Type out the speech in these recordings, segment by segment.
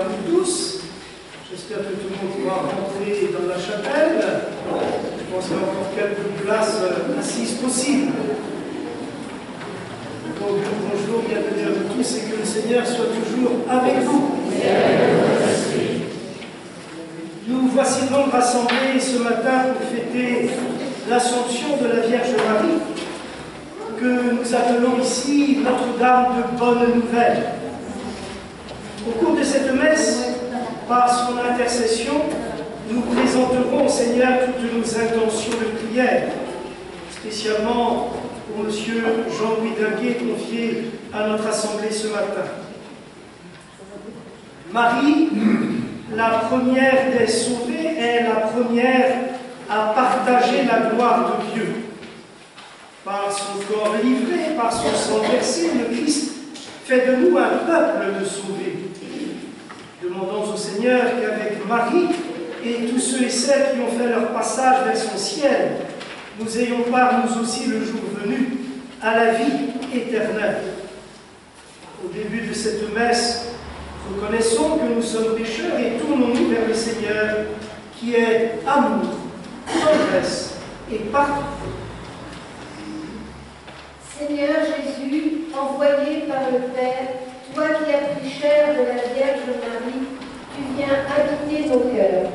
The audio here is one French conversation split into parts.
vous tous. J'espère que tout le monde pourra rentrer dans la chapelle. Je pense qu'il y a encore quelques places assises possibles. Donc, bonjour, bienvenue à vous tous et que le Seigneur soit toujours avec vous. Nous voici donc rassemblés ce matin pour fêter l'Assomption de la Vierge Marie, que nous appelons ici Notre-Dame de Bonne Nouvelle. Au cours de cette messe, par son intercession, nous présenterons au Seigneur toutes nos intentions de prière, spécialement pour M. Jean-Louis Dinguet, confié à notre assemblée ce matin. Marie, la première des sauvées, est la première à partager la gloire de Dieu. Par son corps livré, par son sang versé, le Christ fait de nous un peuple de sauvés. Demandons au Seigneur qu'avec Marie et tous ceux et celles qui ont fait leur passage vers son ciel, nous ayons part, nous aussi, le jour venu, à la vie éternelle. Au début de cette messe, reconnaissons que nous sommes pécheurs et tournons-nous vers le Seigneur, qui est amour, tendresse et pardon. Seigneur Jésus, envoyé par le Père, toi qui as pris chair de la Vierge Marie, tu viens habiter nos cœurs.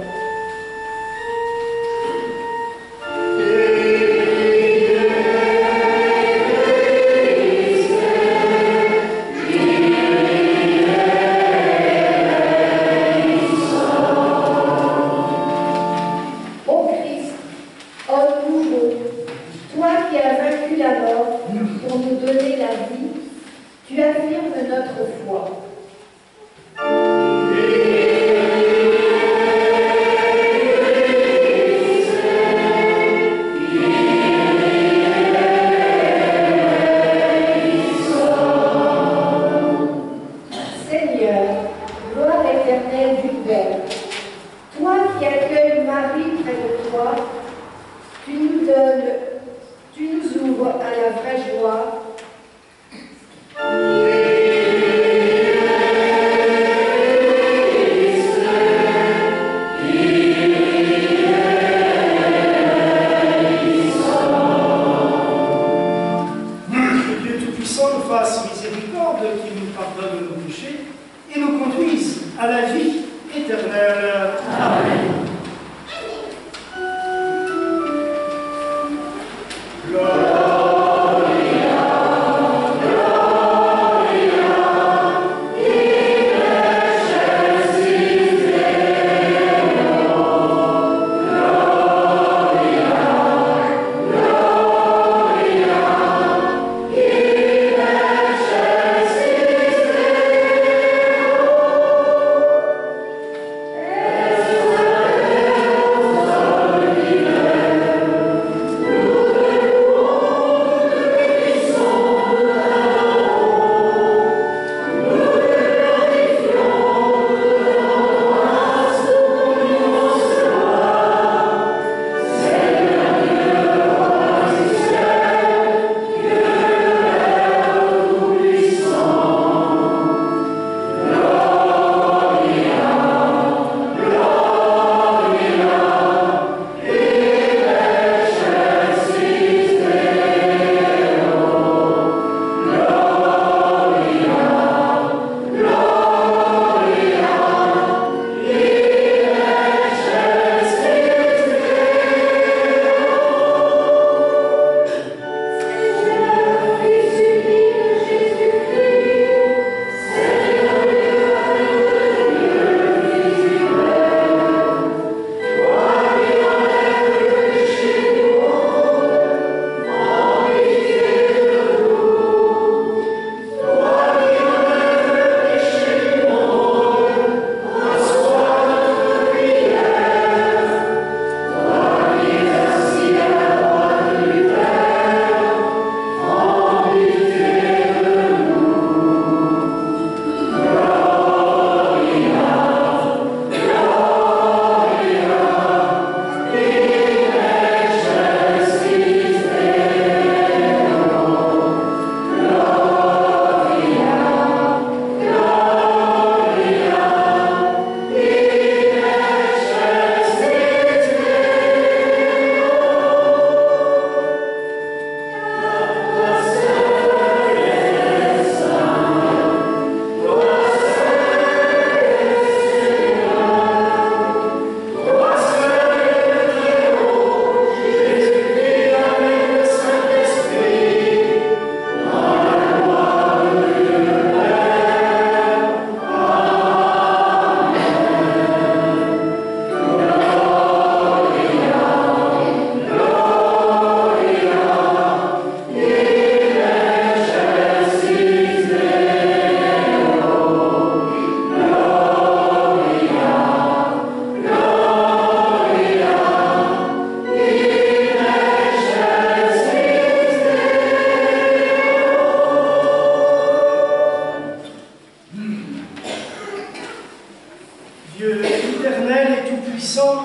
Dieu éternel et tout-puissant,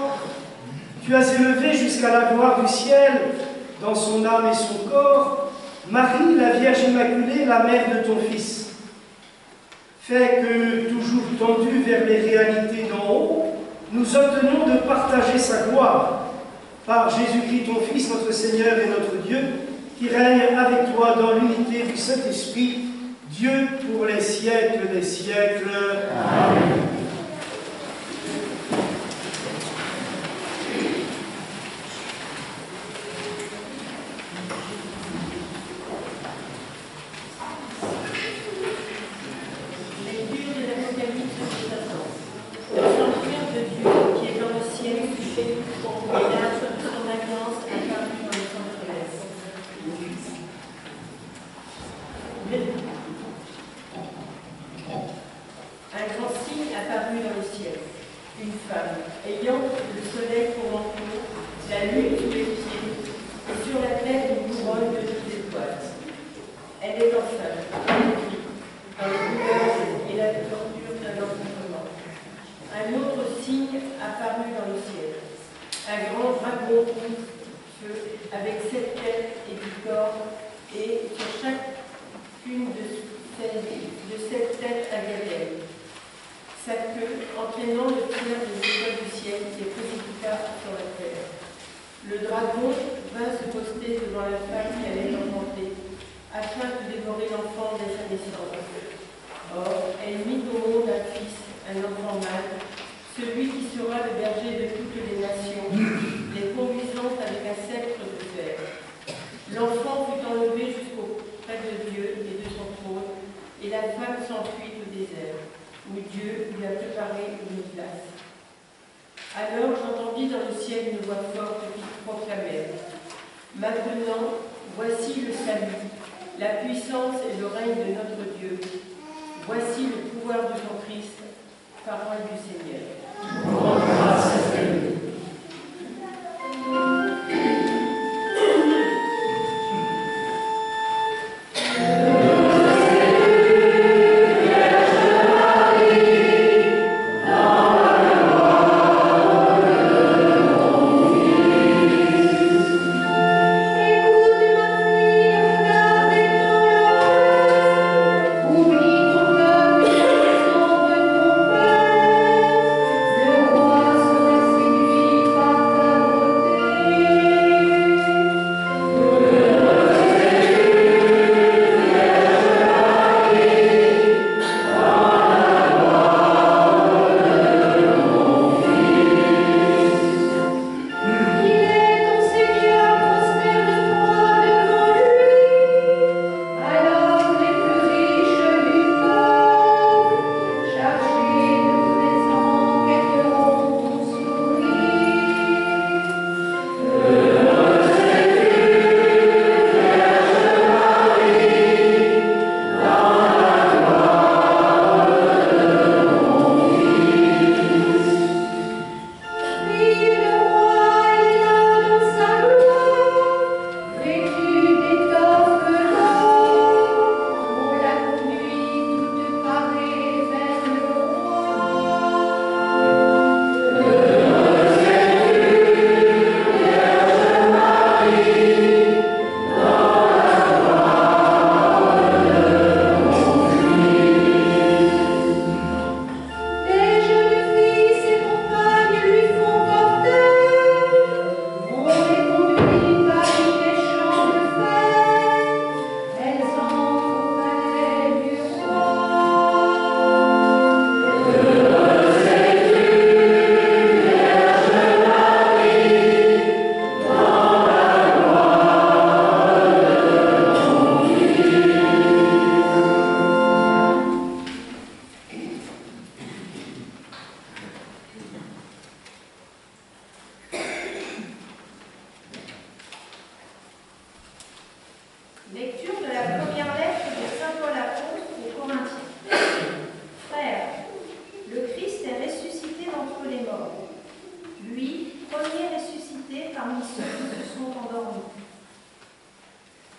tu as élevé jusqu'à la gloire du ciel, dans son âme et son corps, Marie, la Vierge Immaculée, la mère de ton Fils. Fais que, toujours tendus vers les réalités d'en haut, nous obtenions de partager sa gloire, par Jésus-Christ, ton Fils, notre Seigneur et notre Dieu, qui règne avec toi dans l'unité du Saint-Esprit, Dieu pour les siècles des siècles. Amen.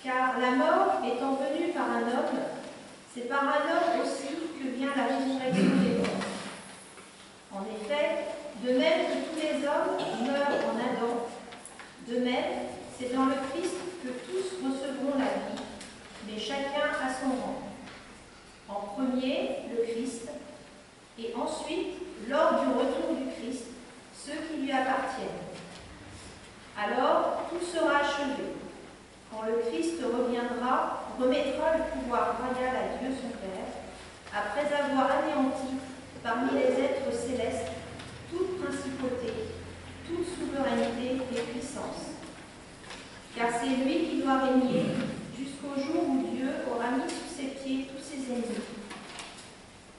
Car la mort étant venue par un homme, c'est par un homme aussi que vient la résurrection des morts. En effet, parmi les êtres célestes toute principauté, toute souveraineté et puissance. Car c'est lui qui doit régner jusqu'au jour où Dieu aura mis sous ses pieds tous ses ennemis.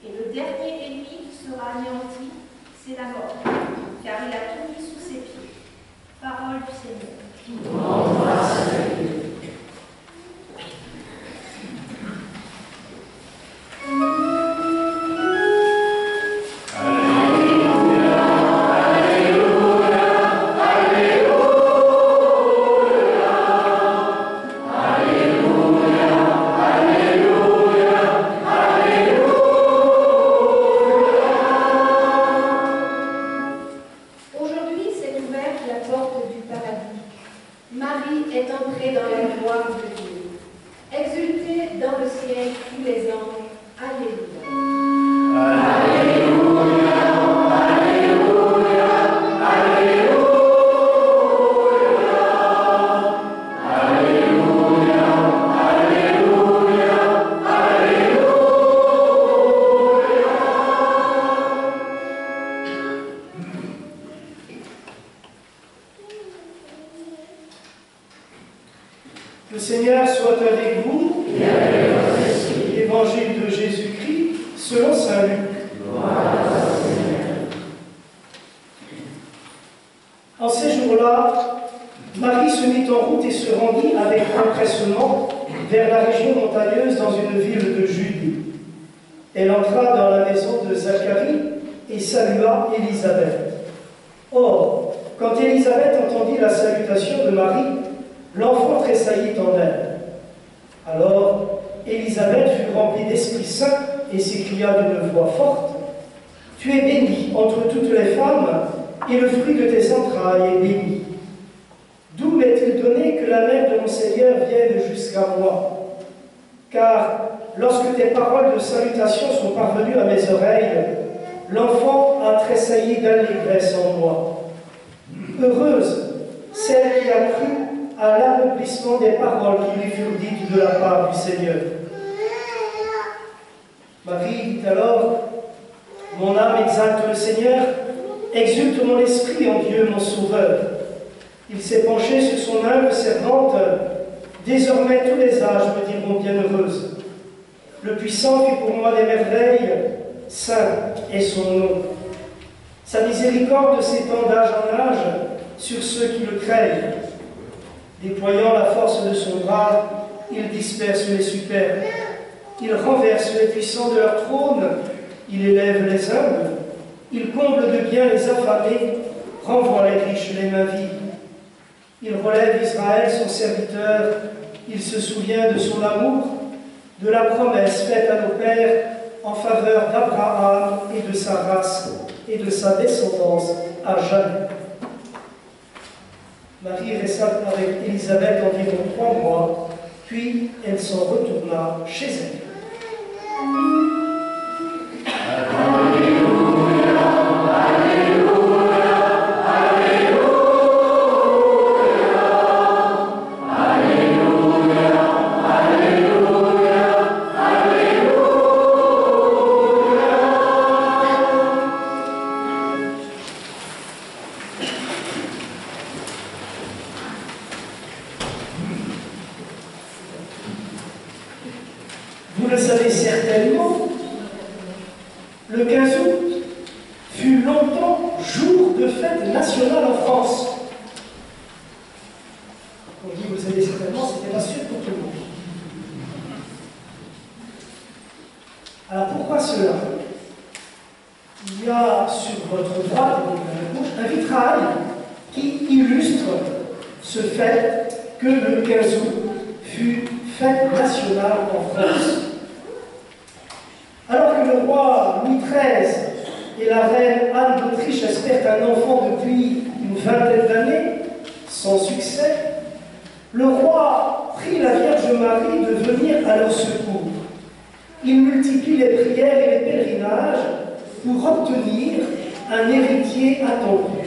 Et le dernier ennemi qui sera anéanti, c'est la mort, car il a tout mis sous ses pieds. Parole du Seigneur. Le Seigneur soit avec vous. Évangile de Jésus-Christ selon saint Luc. En ces jours-là, Marie se mit en route et se rendit avec empressement vers la région montagneuse dans une ville de Judée. Elle entra dans la maison de Zacharie et salua Élisabeth. Or, quand Élisabeth entendit la salutation de Marie, l'enfant tressaillit en elle. Alors, Élisabeth fut remplie d'Esprit Saint et s'écria d'une voix forte, « Tu es bénie entre toutes les femmes, et le fruit de tes entrailles est béni. D'où m'est-il donné que la mère de mon Seigneur vienne jusqu'à moi? Car lorsque tes paroles de salutation sont parvenues à mes oreilles, l'enfant a tressailli d'allégresse en moi. Heureuse celle qui a cru à l'accomplissement des paroles qui lui furent dites de la part du Seigneur. » Marie dit alors, « Mon âme exalte le Seigneur, exulte mon esprit en Dieu mon Sauveur. Il s'est penché sur son humble servante, désormais tous les âges me diront bienheureuse. Le Puissant fit pour moi des merveilles, saint est son nom. Sa miséricorde s'étend d'âge en âge sur ceux qui le craignent. Déployant la force de son bras, il disperse les superbes. Il renverse les puissants de leur trône, il élève les humbles, il comble de bien les affamés, renvoie les riches les mains vides. Il relève Israël, son serviteur, il se souvient de son amour, de la promesse faite à nos pères en faveur d'Abraham et de sa race et de sa descendance à jamais. Marie resta avec Élisabeth environ 3 mois, puis elle s'en retourna chez elle. Vous le savez certainement, le 15 août fut longtemps jour de fête nationale en France. Quand je dis vous le savez certainement, c'était pas sûr pour tout le monde. Alors pourquoi cela? Il y a sur votre droite un vitrail qui illustre ce fait que le 15 août fut fête nationale en France. Alors que le roi Louis XIII et la reine Anne d'Autriche espèrent un enfant depuis une vingtaine d'années, sans succès, le roi prie la Vierge Marie de venir à leur secours. Il multiplie les prières et les pèlerinages pour obtenir un héritier attendu.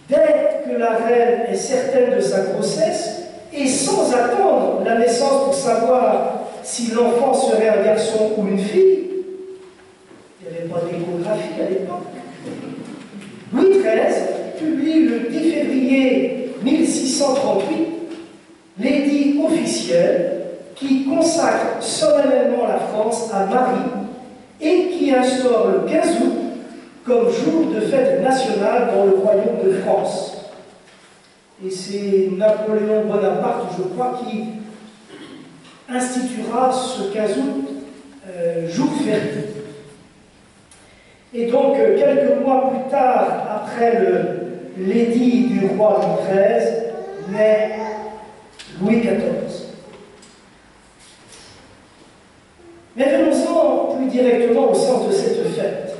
Dès que la reine est certaine de sa grossesse, et sans attendre la naissance pour savoir si l'enfant serait un garçon ou une fille, Il n'y avait pas d'échographie à l'époque. Louis XIII publie le 10 février 1638 l'édit officiel qui consacre solennellement la France à Marie et qui instaure le 15 août comme jour de fête nationale dans le royaume de France. Et c'est Napoléon Bonaparte, je crois, qui instituera ce 15 août jour férié. Et donc, quelques mois plus tard, après l'édit du roi Louis XIII, naît Louis XIV. Mais venons-en plus directement au sens de cette fête.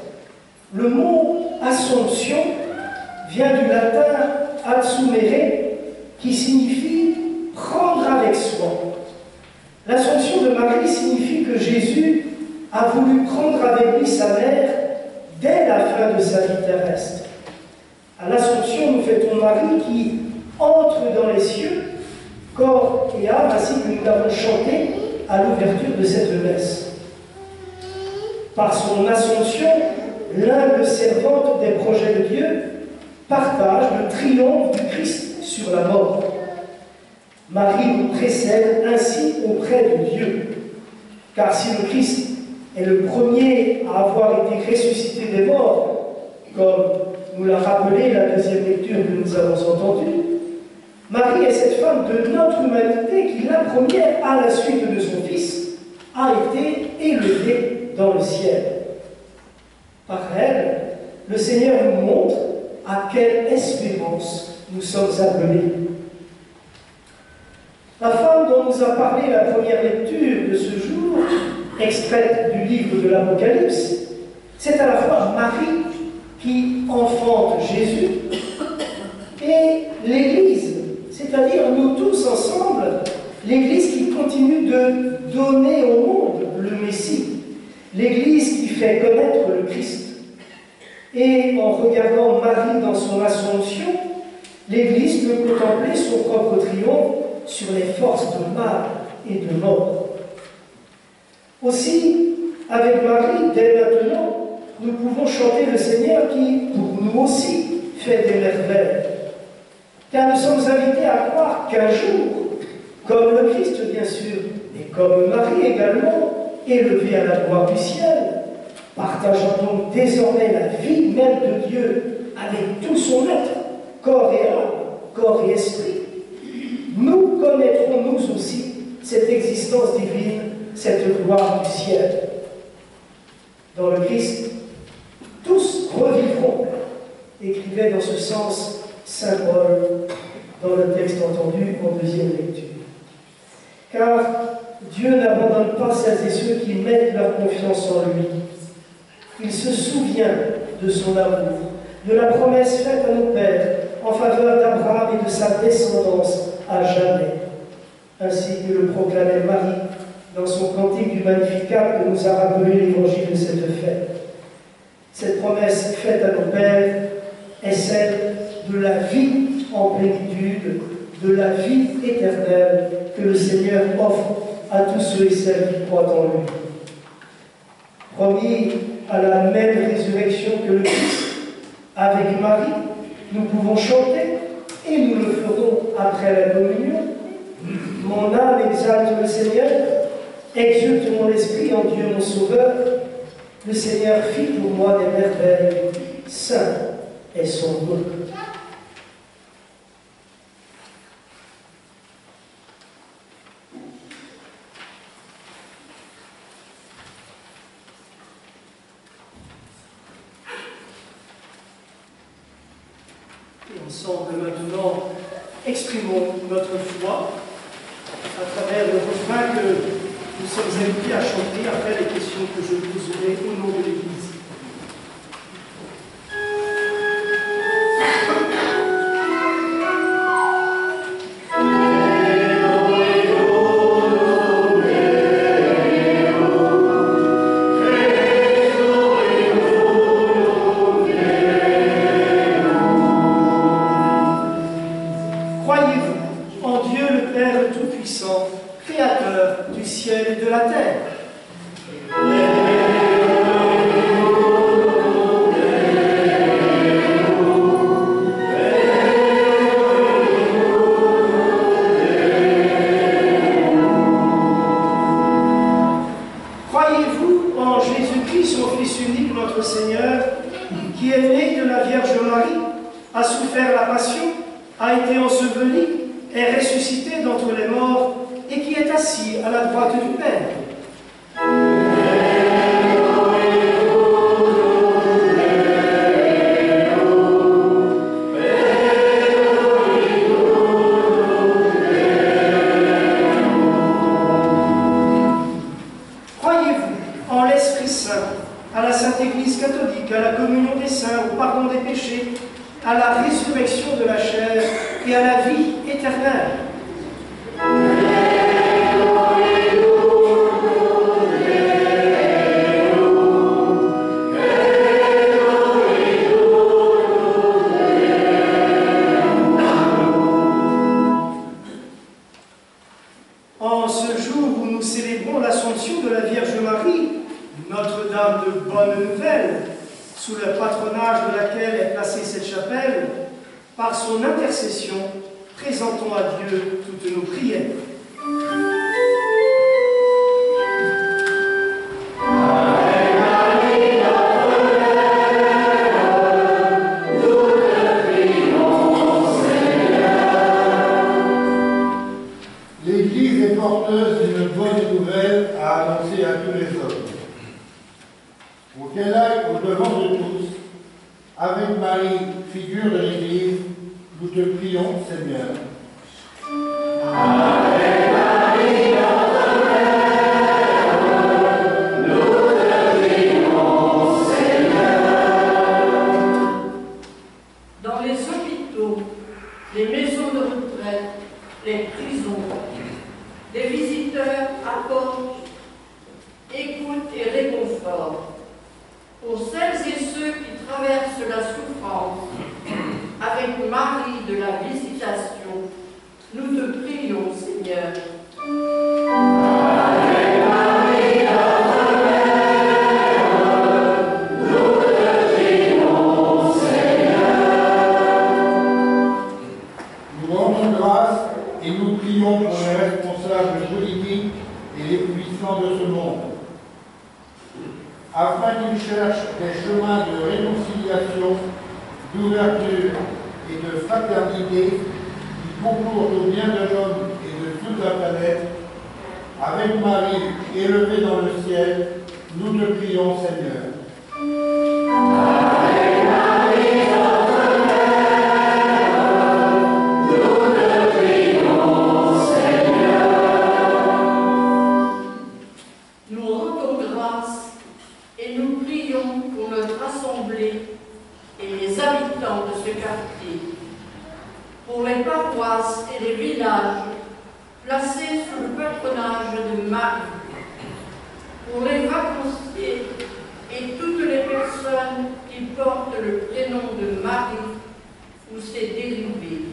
Le mot « Assomption » vient du latin « assumere » qui signifie « prendre avec soi ». L'Assomption de Marie signifie que Jésus a voulu prendre avec lui sa mère dès la fin de sa vie terrestre. À l'Assomption, nous fêtons Marie qui entre dans les cieux, corps et âme, ainsi que nous l'avons chanté à l'ouverture de cette messe. Par son Assomption, l'humble servante des projets de Dieu partage le triomphe du Christ sur la mort. Marie nous précède ainsi auprès de Dieu, car si le Christ est le premier à avoir été ressuscité des morts, comme nous l'a rappelé la deuxième lecture que nous avons entendue, Marie est cette femme de notre humanité qui, la première, à la suite de son Fils, a été élevée dans le ciel. Par elle, le Seigneur nous montre à quelle espérance nous sommes appelés. La femme dont nous a parlé la première lecture de ce jour, extraite du livre de l'Apocalypse, c'est à la fois Marie qui enfante Jésus et l'Église, c'est-à-dire nous tous ensemble, l'Église qui continue de donner au monde le Messie, l'Église qui fait connaître le Christ. Et en regardant Marie dans son Assomption, l'Église peut contempler son propre triomphe sur les forces de mal et de mort. Aussi, avec Marie, dès maintenant, nous pouvons chanter le Seigneur qui, pour nous aussi, fait des merveilles. Car nous sommes invités à croire qu'un jour, comme le Christ bien sûr, et comme Marie également, élevée à la gloire du ciel, partageant donc désormais la vie même de Dieu avec tout son être, corps et âme, corps et esprit, nous connaîtrons nous aussi cette existence divine, cette gloire du ciel. Dans le Christ, tous revivront, écrivait dans ce sens saint Paul dans le texte entendu en deuxième lecture. Car Dieu n'abandonne pas celles et ceux qui mettent leur confiance en lui. Il se souvient de son amour, de la promesse faite à nos pères en faveur d'Abraham et de sa descendance à jamais, ainsi que le proclamait Marie dans son cantique du Magnificat que nous a rappelé l'évangile de cette fête. Cette promesse faite à nos pères est celle de la vie en plénitude, de la vie éternelle que le Seigneur offre à tous ceux et celles qui croient en lui. Promis à la même résurrection que le Christ, avec Marie, nous pouvons chanter, et nous le ferons après la communion. Mon âme exalte le Seigneur, exulte mon esprit en Dieu mon Sauveur. Le Seigneur fit pour moi des merveilles, saint est son nom. Et ensemble maintenant, exprimons notre foi à travers le refrain que nous sommes invités à chanter après les questions que je poserai au nom de l'Église. Créateur du ciel et de la terre. notre Seigneur, qui est né de la Vierge Marie, a souffert la passion, a été enseveli, est ressuscité d'entre les morts et qui est assis à la droite du Père. À la Sainte Église catholique, à la communion des saints, au pardon des péchés, à la résurrection de la chair et à la vie éternelle. En ce jour où nous célébrons l'Assomption de la Vierge Marie, Notre-Dame de Bonne Nouvelle, sous le patronage de laquelle est placée cette chapelle, par son intercession, présentons à Dieu toutes nos prières. L'Église est porteuse d'une bonne nouvelle à annoncer à tous les hommes. Pour qu'elle aille au-devant de tous, avec Marie, figure de l'Église, nous te prions, Seigneur. Avec Marie, notre Mère, nous te prions, Seigneur. Dans les hôpitaux, les maisons de retraite, les prisons, les visiteurs apportent écoute et réconfort. Pour celles et ceux qui traversent la souffrance, avec Marie de la Visitation, nous te prions, Seigneur. Avec Marie, notre Mère, nous te prions, Seigneur. Nous rendons grâce et nous prions pour les responsables politiques et les puissants de ce monde, afin qu'ils cherchent des chemins de réconciliation, d'ouverture et de fraternité qui concourent au bien de l'homme et de toute la planète. Avec Marie, élevée dans le ciel, nous te prions, Seigneur. Avec Marie, notre Mère, nous te prions, Seigneur. Nous rendons grâce et nous prions pour notre assemblée et les habitants de ce quartier, pour les paroisses et les villages placés sous le patronage de Marie, pour les vacanciers et toutes les personnes qui portent le prénom de Marie ou ses dérivés.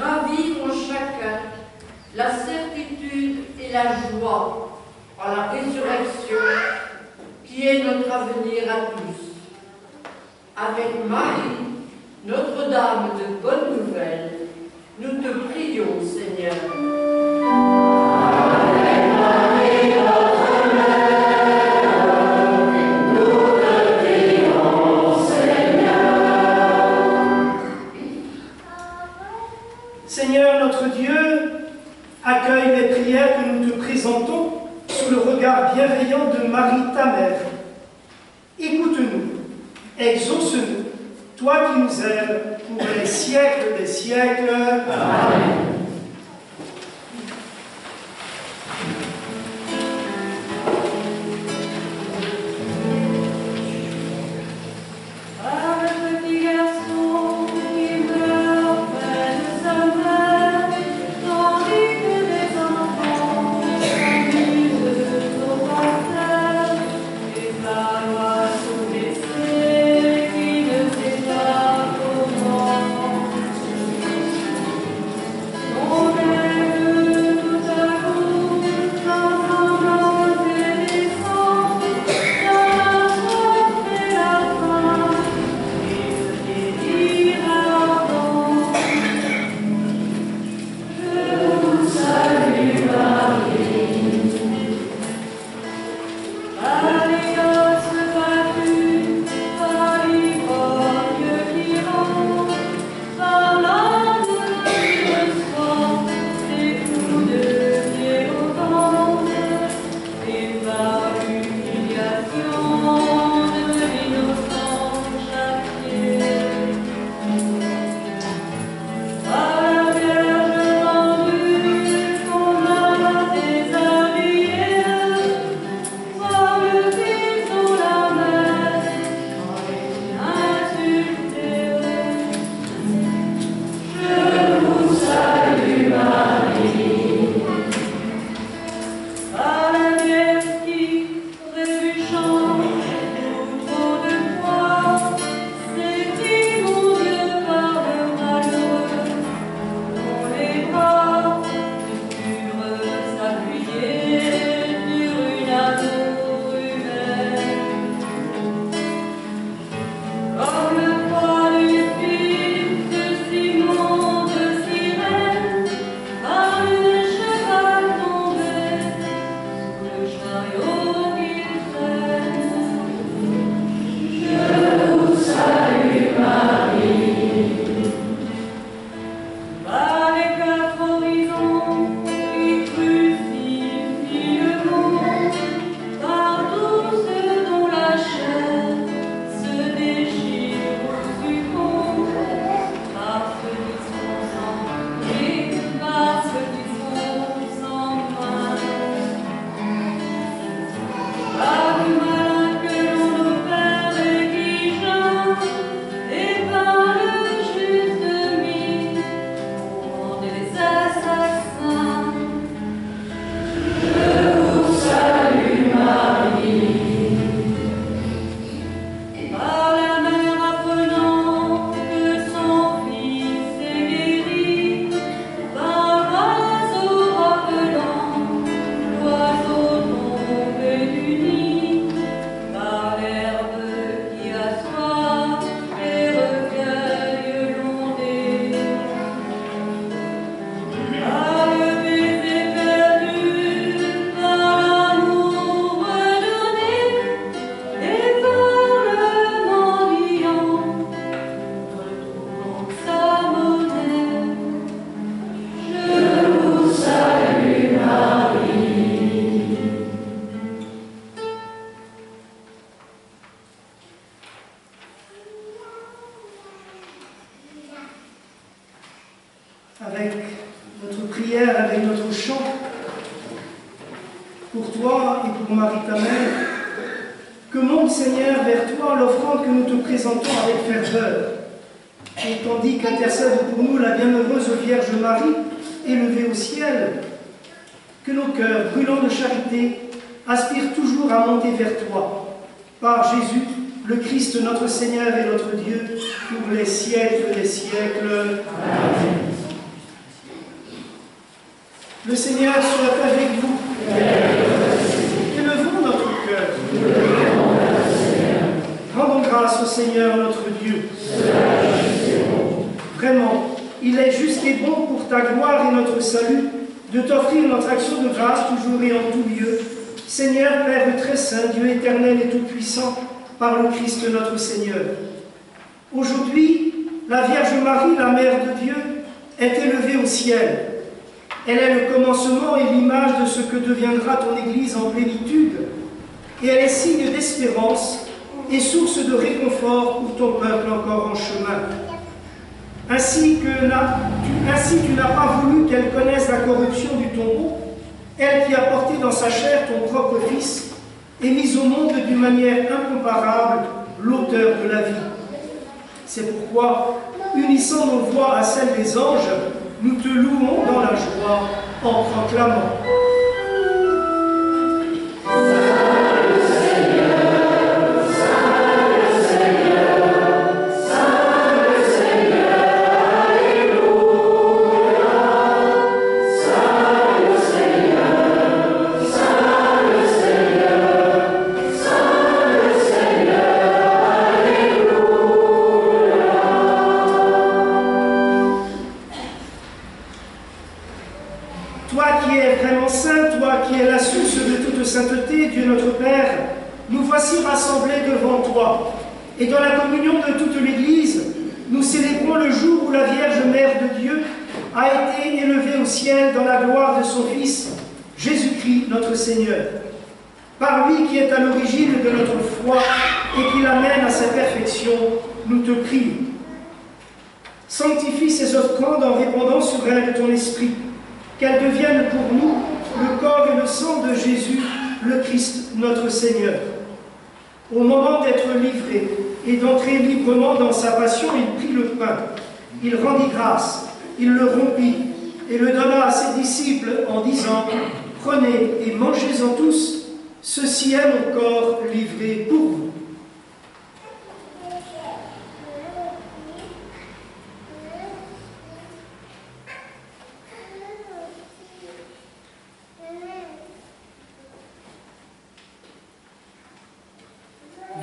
Ravive en chacun la certitude et la joie par la résurrection qui est notre avenir à tous. Avec Marie, Notre-Dame de Bonne Nouvelle, nous te prions, Seigneur. Avec Marie, notre Mère, nous te prions, Seigneur. Seigneur notre Dieu, accueille les prières que nous te présentons sous le regard bienveillant de Marie, ta mère. Écoute-nous, exauce-nous, toi qui nous aimes pour les siècles des siècles. Amen. avec notre prière, avec notre chant, pour toi et pour Marie ta mère, que monte, Seigneur, vers toi l'offrande que nous te présentons avec ferveur. Et tandis qu'intercède pour nous la bienheureuse Vierge Marie, élevée au ciel, que nos cœurs, brûlants de charité, aspirent toujours à monter vers toi, par Jésus, le Christ, notre Seigneur et notre Dieu, pour les siècles des siècles. Amen. Le Seigneur soit avec vous. Élevons notre cœur. Rendons grâce au Seigneur notre Dieu. Vraiment, il est juste et bon pour ta gloire et notre salut de t'offrir notre action de grâce toujours et en tout lieu. Seigneur, Père très saint, Dieu éternel et tout-puissant, par le Christ notre Seigneur. Aujourd'hui, la Vierge Marie, la Mère de Dieu, est élevée au ciel. Elle est le commencement et l'image de ce que deviendra ton Église en plénitude, et elle est signe d'espérance et source de réconfort pour ton peuple encore en chemin. Ainsi tu n'as pas voulu qu'elle connaisse la corruption du tombeau, elle qui a porté dans sa chair ton propre Fils et mis au monde d'une manière incomparable l'auteur de la vie. C'est pourquoi, unissant nos voix à celles des anges, nous te louons dans la joie en proclamant. Sainteté, Dieu notre Père, nous voici rassemblés devant toi. Et dans la communion de toute l'Église, nous célébrons le jour où la Vierge Mère de Dieu a été élevée au ciel dans la gloire de son Fils, Jésus-Christ notre Seigneur. Par lui qui est à l'origine de notre foi et qui l'amène à sa perfection, nous te prions. Sanctifie ces offrandes en répandant sur elles ton esprit, qu'elles deviennent pour nous le corps et le sang de Jésus, le Christ, notre Seigneur. Au moment d'être livré et d'entrer librement dans sa passion, il prit le pain, il rendit grâce, il le rompit et le donna à ses disciples en disant « Prenez et mangez-en tous, ceci est mon corps livré pour vous. »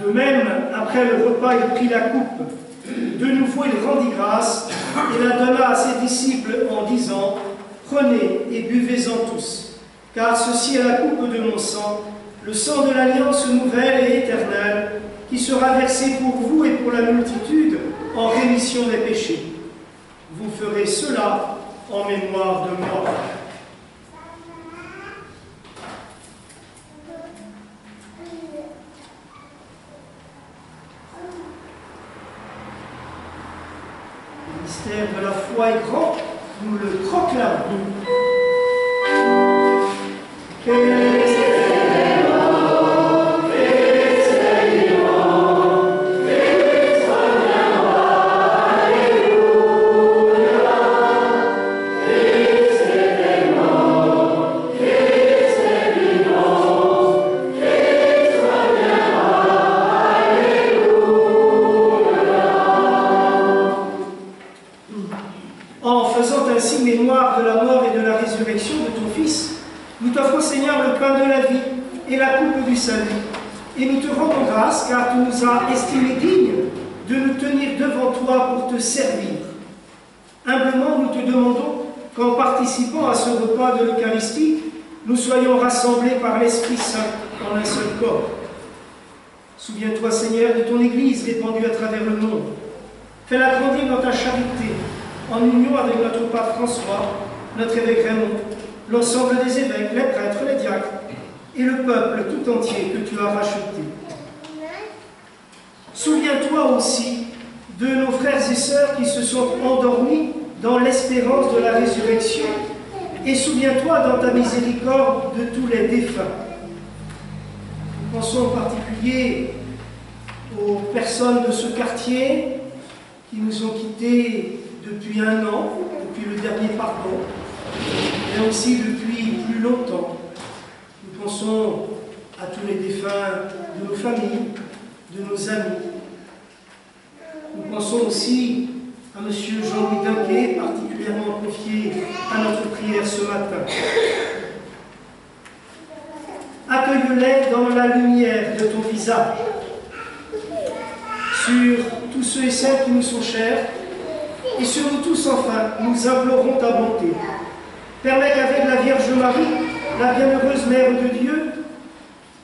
De même, après le repas, il prit la coupe. De nouveau, il rendit grâce et la donna à ses disciples en disant « Prenez et buvez-en tous, car ceci est la coupe de mon sang, le sang de l'alliance nouvelle et éternelle, qui sera versé pour vous et pour la multitude en rémission des péchés. Vous ferez cela en mémoire de moi. » Le mystère de la foi est grand, nous le proclamons. En faisant ainsi mémoire de la mort et de la résurrection de ton Fils, nous t'offrons, Seigneur, le pain de la vie et la coupe du salut. Et nous te rendons grâce, car tu nous as estimés dignes de nous tenir devant toi pour te servir. Humblement, nous te demandons qu'en participant à ce repas de l'Eucharistie, nous soyons rassemblés par l'Esprit Saint en un seul corps. Souviens-toi, Seigneur, de ton Église répandue à travers le monde. Fais-la grandir dans ta charité, en union avec notre pape François, notre évêque Raymond, l'ensemble des évêques, les prêtres, les diacres, et le peuple tout entier que tu as racheté. Souviens-toi aussi de nos frères et sœurs qui se sont endormis dans l'espérance de la résurrection, et souviens-toi dans ta miséricorde de tous les défunts. Nous pensons en particulier aux personnes de ce quartier qui nous ont quittés depuis 1 an, depuis le dernier pardon, mais aussi depuis plus longtemps. Nous pensons à tous les défunts de nos familles, de nos amis. Nous pensons aussi à M. Jean-Louis Dinguet, particulièrement confié à notre prière ce matin. Accueille-les dans la lumière de ton visage. Sur tous ceux et celles qui nous sont chers, et sur nous tous enfin, nous implorons ta bonté. Permets qu'avec la Vierge Marie, la bienheureuse Mère de Dieu,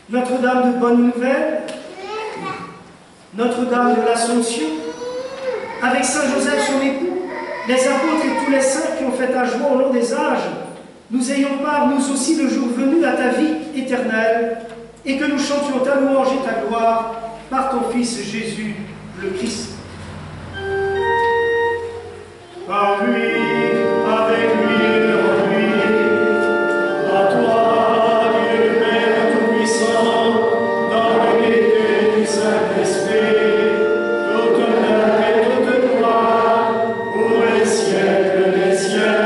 Notre-Dame de Bonne Nouvelle, Notre-Dame de l'Assomption, avec Saint Joseph son époux, les apôtres et tous les saints qui ont fait ta joie au long des âges, nous ayons part, nous aussi, le jour venu, à ta vie éternelle, et que nous chantions ta louange et ta gloire par ton Fils Jésus, le Christ. Par lui, avec lui et en lui, à toi, Dieu Père Tout-Puissant, dans l'unité du Saint-Esprit, toute honneur et toute gloire, pour les siècles des siècles.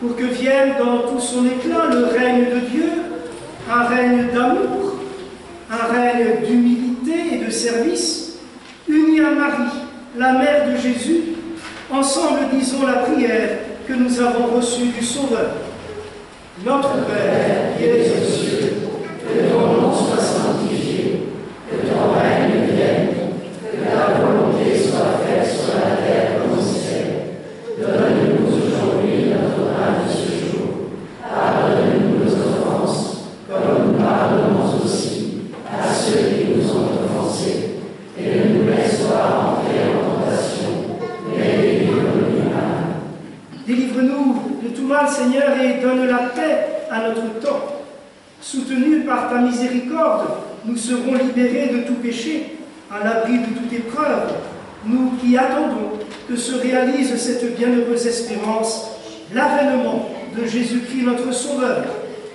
Pour que vienne dans tout son éclat le règne de Dieu, un règne d'amour, un règne d'humilité et de service, uni à Marie, la mère de Jésus, ensemble disons la prière que nous avons reçue du Sauveur. Notre Père qui es aux cieux, que ton nom soit sanctifié, que ton règne vienne, que ta volonté soit faite sur la terre comme au ciel. Donne-nous aujourd'hui notre pain de ce jour. Pardonne-nous nos offenses, comme nous pardonnons aussi à ceux qui nous ont offensés. Et ne nous laisse pas entrer en tentation, mais délivre-nous du mal. Délivre-nous de tout mal, Seigneur, et donne la paix à notre temps. Soutenus par ta miséricorde, nous serons libérés de tout péché, à l'abri de toute épreuve, nous qui attendons que se réalise cette bienheureuse espérance, l'avènement de Jésus-Christ notre Sauveur.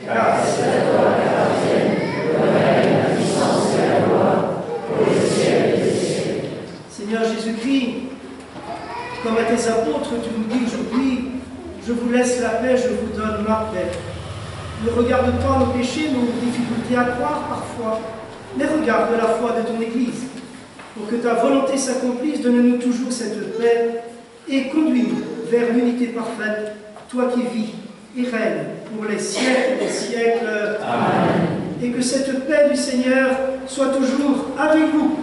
Car c'est à toi qu'appartiennent le règne, la puissance et la gloire, pour les siècles des siècles. Seigneur Jésus-Christ, comme à tes apôtres, tu nous dis aujourd'hui, je vous laisse la paix, je vous donne ma paix. Ne regarde pas nos péchés, nos difficultés à croire parfois, mais regarde la foi de ton Église. Pour que ta volonté s'accomplisse, donne-nous toujours cette paix et conduis-nous vers l'unité parfaite, toi qui vis et règnes pour les siècles des siècles. Amen. Et que cette paix du Seigneur soit toujours avec vous.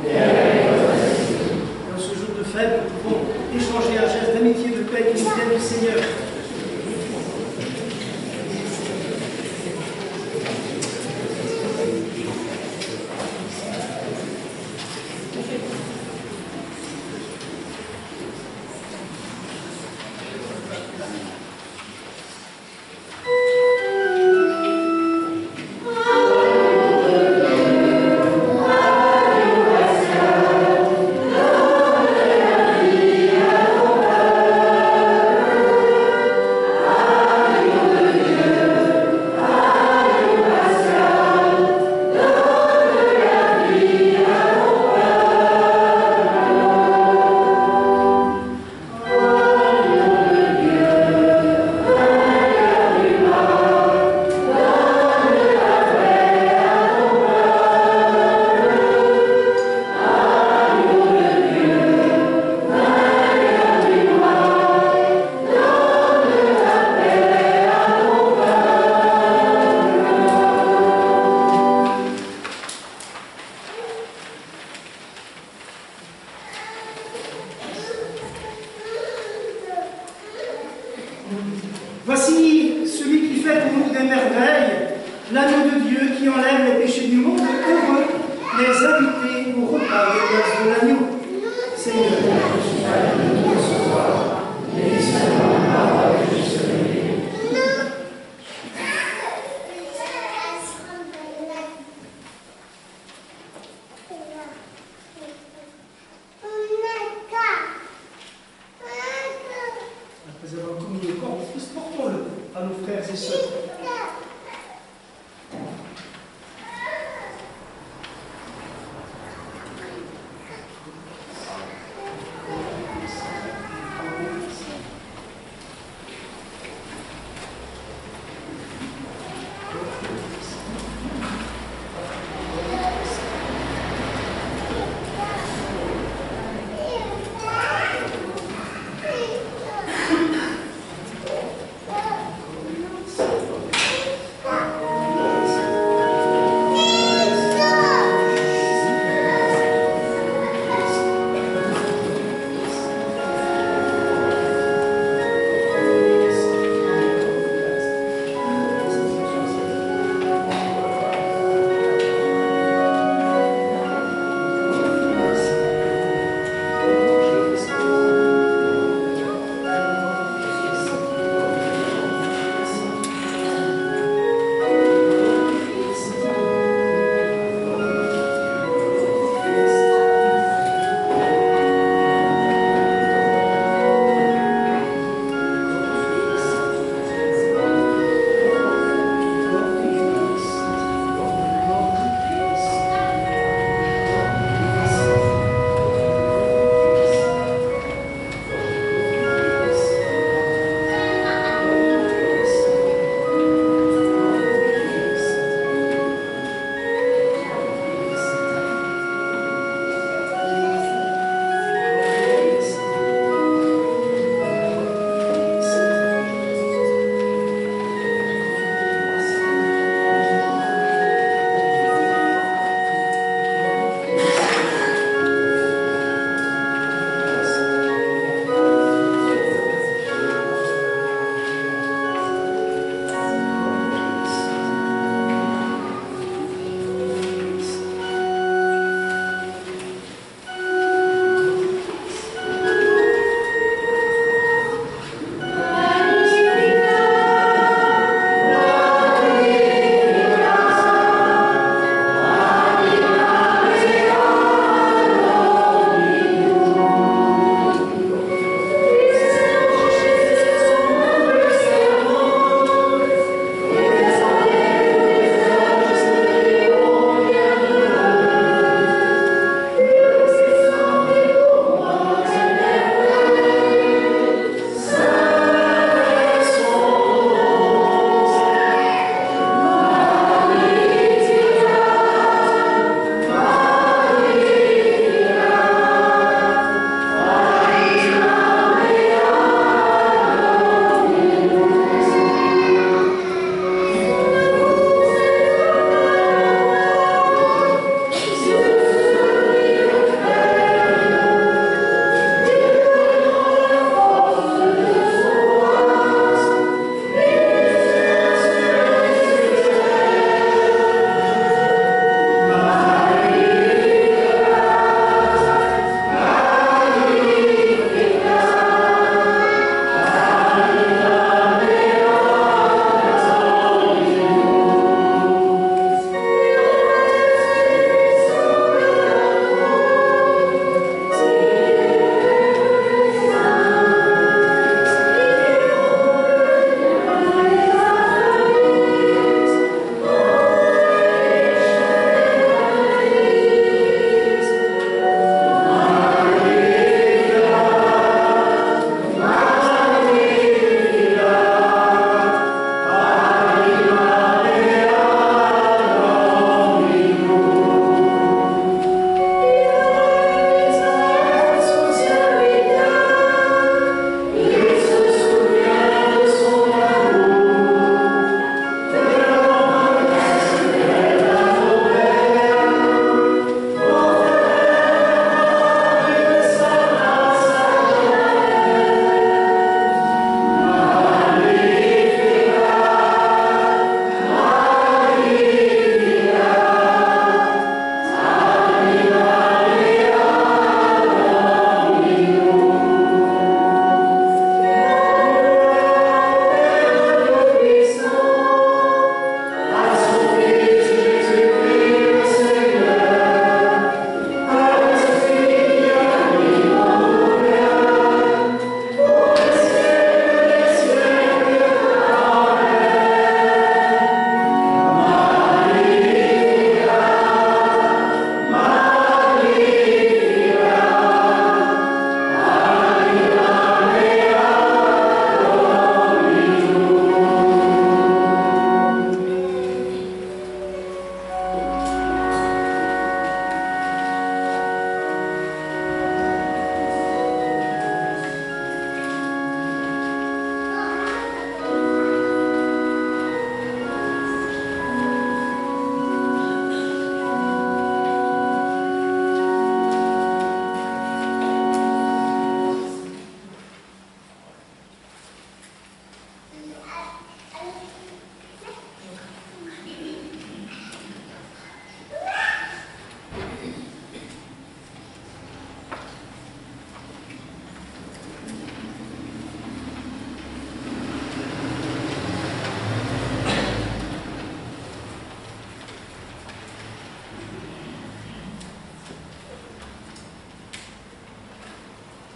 Dans ce jour de fête, nous pouvons échanger un geste d'amitié, de paix qui nous vient du Seigneur. fait pour nous des merveilles. L'agneau de Dieu qui enlève les péchés du monde, heureux les invités au repas des noces de l'agneau. Seigneur, je suis à de recevoir, mais seulement la parole que je serai. Après avoir commis le corps du Christ, portons-le à nos frères et sœurs.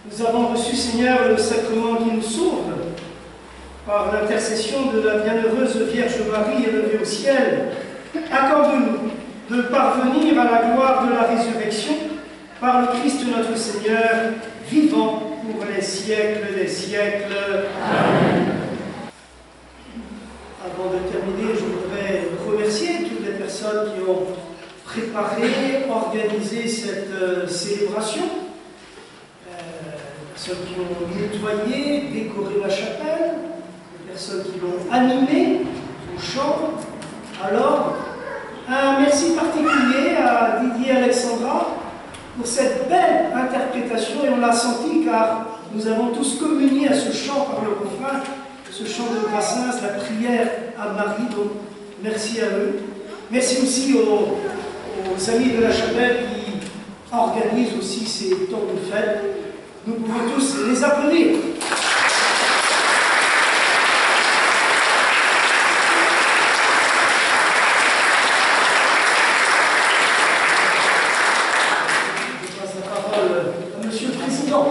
Nous avons reçu, Seigneur, le sacrement qui nous sauve par l'intercession de la bienheureuse Vierge Marie élevée au ciel. Accorde-nous de parvenir à la gloire de la résurrection par le Christ notre Seigneur, vivant pour les siècles des siècles. Amen. Avant de terminer, je voudrais remercier toutes les personnes qui ont préparé, organisé cette célébration. Les personnes qui ont nettoyé, décoré la chapelle, les personnes qui l'ont animée au chant, à l'orgue. Un merci particulier à Didier Alexandra pour cette belle interprétation, et on l'a senti car nous avons tous communié à ce chant par le refrain, ce chant de Brassens, la prière à Marie, donc merci à eux. Merci aussi aux amis de la chapelle qui organisent aussi ces temps de fête. Nous pouvons tous les applaudir. Je passe la parole à Monsieur le Président.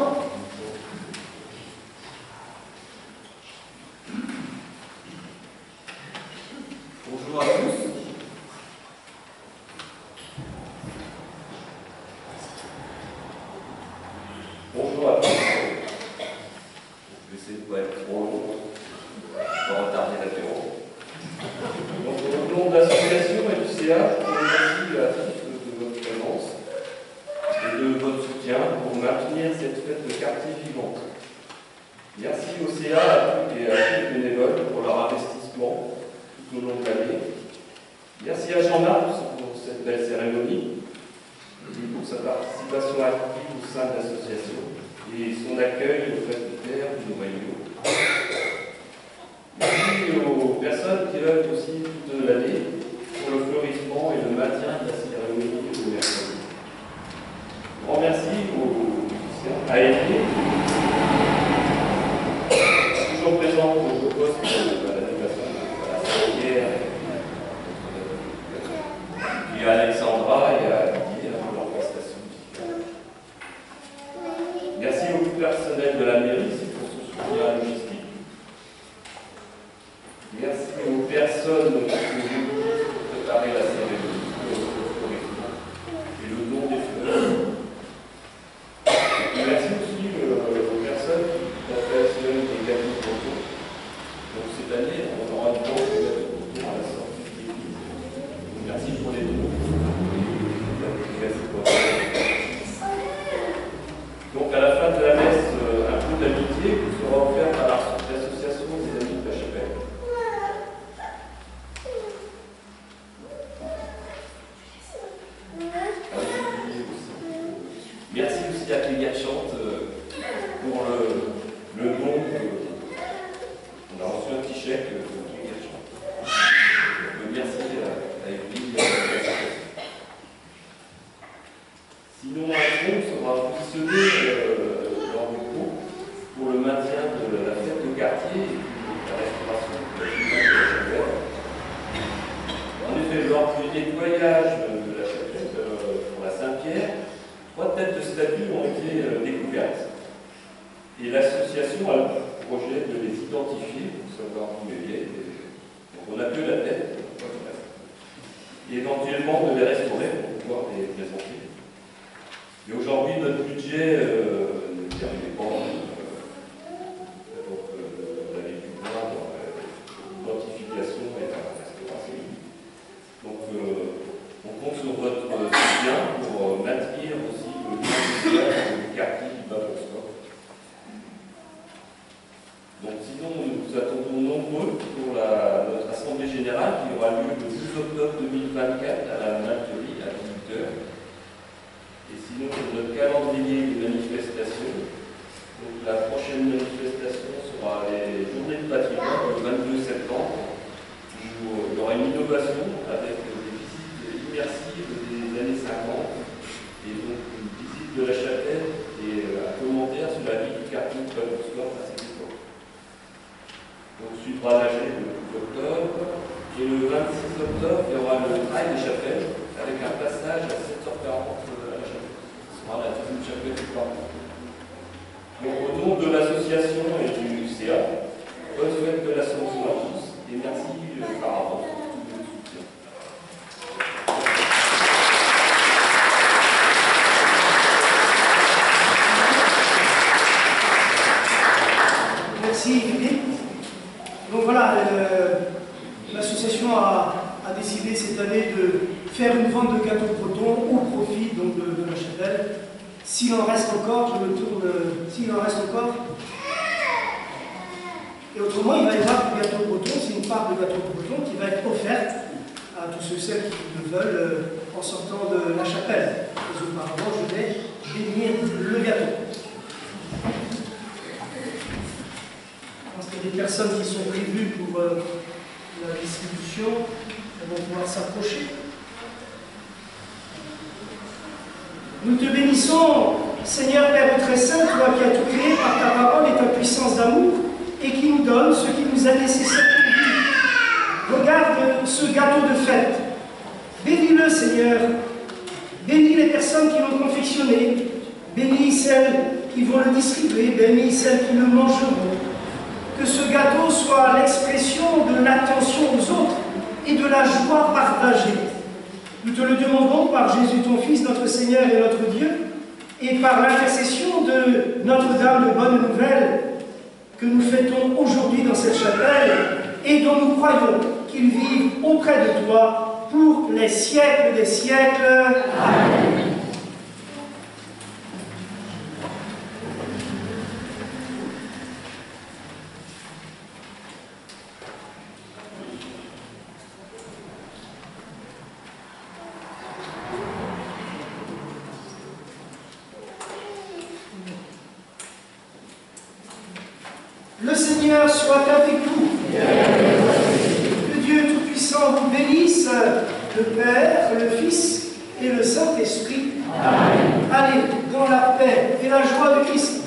Bonjour à tous. Bonjour à tous. Je vais essayer de ne pas être trop long. Je vais retarder l'apéro. Donc, au nom de l'association et du CA, je vous remercie à tous de votre présence et de votre soutien pour maintenir cette fête de quartier vivante. Merci au CA, à tous les bénévoles pour leur investissement tout au long de l'année. Merci à Jean-Marc pour cette belle cérémonie et pour sa participation active au sein de l'association et son accueil auprès du père du noyau. Merci aux personnes qui œuvrent aussi toute l'année pour le fleurissement et le maintien de la cérémonie de mercredi. Grand merci aux musiciens, à Élie, toujours présent au poste de l'animation de la Saint-Pierre, et à Alexandra et à Didier pour leur prestation musicale. Merci au personnel de la mairie pour son soutien logistique. Merci aux personnes qui ont préparé la cérémonie, et le don des fleurs. Et merci aussi aux personnes qui confectionnent des gâteaux pour tout. Donc cette année, on aura du temps de gâteaux pour tout à la sortie de l'église. Merci pour les dons. Donc à la fin de la messe, un coup d'amitié vous sera offert par l'association des Amis de la Chapelle. Merci aussi à Clélia Chante pour le don. On a reçu un petit chèque de Clélia Chante. Merci à Evelyne. Sinon, un groupe sera positionné lors du groupe pour le maintien de la fête de quartier et de la restauration de la chapelle. En effet, lors du nettoyage de la chapelle pour la Saint-Pierre, 3 têtes de statues ont été découvertes. Et l'association a le projet de les identifier pour savoir d'où elles viennent. Donc on n'a que la tête, et éventuellement de les restaurer pour pouvoir les présenter. Et aujourd'hui, notre budget ne termine pas. Donc, vous avez pu voir l'identification et la restauration. Donc, on compte sur votre soutien pour maintenir aussi le lien social du quartier du Bas-Boscope. Donc, sinon, nous attendons nombreux pour notre assemblée générale qui aura lieu le 12 octobre 2024 à la Malterie à 18h. Et sinon, notre calendrier des manifestations, donc la prochaine manifestation sera les Journées de patrimoine le 22 septembre, où il y aura une innovation avec des visites immersives des années 50, et donc une visite de la chapelle et un commentaire sur la vie du quartier de Bas-Boscope à cette époque. Donc suivra l'AG le 12 octobre, et le 26 octobre, il y aura le trail des chapelles avec un passage à 7h40 à la chapelle. Ce sera la deuxième chapelle du parc. nom de l'association et du CA, bonne fête de l'Ascension à tous et merci par avance pour tout votre soutien. Merci Philippe. Donc voilà, l'association a décidé cette année de faire une vente de gâteaux bretons au profit donc, de la chapelle. S'il en reste encore, je me tourne, s'il en reste encore. Et autrement, il va y avoir du gâteau breton, c'est une part de gâteau breton qui va être offerte à tous ceux celles qui le veulent en sortant de la chapelle. Mais auparavant, je vais bénir le gâteau. Je pense qu'il y a des personnes qui sont prévues pour la distribution, elles vont pouvoir s'approcher. Nous te bénissons, Seigneur Père très saint, toi qui as tout créé par ta parole et ta puissance d'amour, et qui nous donne ce qui nous est nécessaire pour vivre. Regarde ce gâteau de fête. Bénis-le, Seigneur. Bénis les personnes qui l'ont confectionné. Bénis celles qui vont le distribuer. Bénis celles qui le mangeront. Que ce gâteau soit l'expression de l'attention aux autres et de la joie partagée. Nous te le demandons par Jésus ton Fils, notre Seigneur et notre Dieu, et par l'intercession de Notre-Dame de Bonne Nouvelle, que nous fêtons aujourd'hui dans cette chapelle, et dont nous croyons qu'il vive auprès de toi pour les siècles des siècles. Amen. Le Seigneur soit avec vous. Que Dieu Tout-Puissant vous bénisse, le Père, le Fils et le Saint-Esprit. Allez, dans la paix et la joie de Christ.